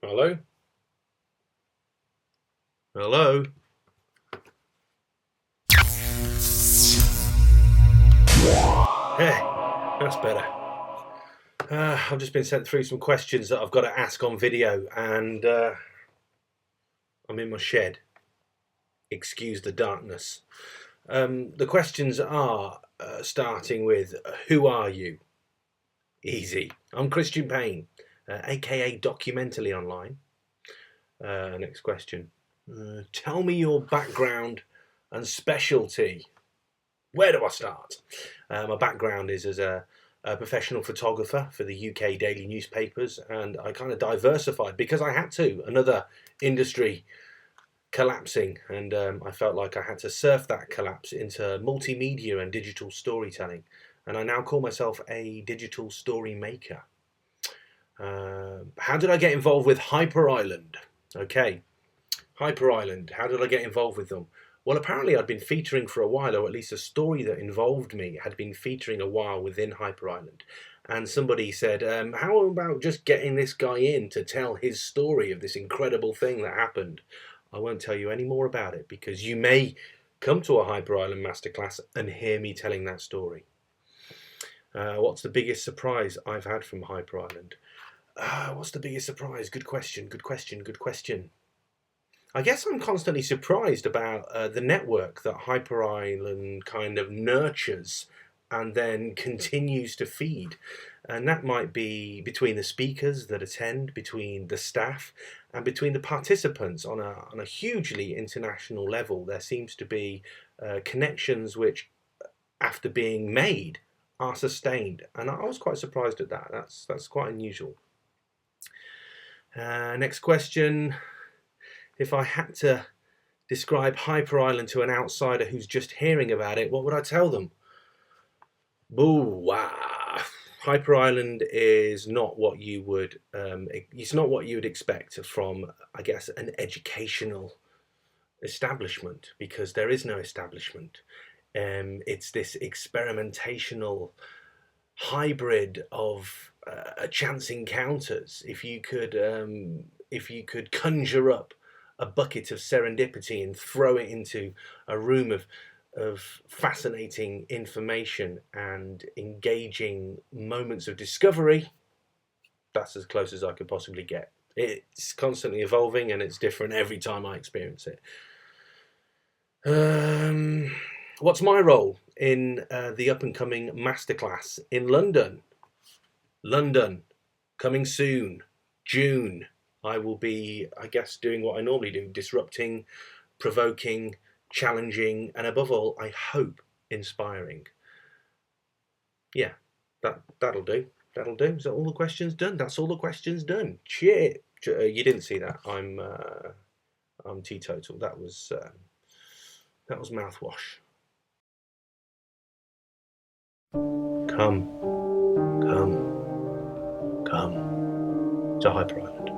Hello? Hello? Hey, that's better. I've just been sent through some questions that I've got to ask on video, and I'm in my shed. Excuse the darkness. The questions are starting with, who are you? Easy. I'm Christian Payne, aka Documentally online. Next question. Tell me your background and specialty. Where do I start? My background is as a professional photographer for the UK daily newspapers, and I kind of diversified because I had to. Another industry collapsing, and I felt like I had to surf that collapse into multimedia and digital storytelling. And I now call myself a digital story maker. How did I get involved with Hyper Island? Okay, Hyper Island. How did I get involved with them? Well, apparently I'd been featuring for a while, or at least a story that involved me had been featuring a while within Hyper Island. And somebody said, how about just getting this guy in to tell his story of this incredible thing that happened? I won't tell you any more about it because you may come to a Hyper Island masterclass and hear me telling that story. What's the biggest surprise I've had from Hyper Island? What's the biggest surprise? Good question, good question, good question. I guess I'm constantly surprised about the network that Hyper Island kind of nurtures and then continues to feed. And that might be between the speakers that attend, between the staff, and between the participants on a hugely international level. There seems to be connections which, after being made, are sustained. And I was quite surprised at that. That's quite unusual. Next question. If I had to describe Hyper Island to an outsider who's just hearing about it, what would I tell them? Hyper Island is not what you would it's not what you would expect from, I guess, an educational establishment, because there is no establishment. It's this experimentational hybrid of chance encounters. If you could conjure up a bucket of serendipity and throw it into a room of fascinating information and engaging moments of discovery, that's as close as I could possibly get. It's constantly evolving and it's different every time I experience it. What's my role in the up and coming Masterclass in London? London, coming soon, June. I will be, I guess, doing what I normally do, disrupting, provoking, challenging, and above all, I hope, inspiring. Yeah, that'll do. That'll do. Is that all the questions done? That's all the questions done. Cheer. You didn't see that. I'm teetotal. That was mouthwash. Come, come, come to Hyper Island.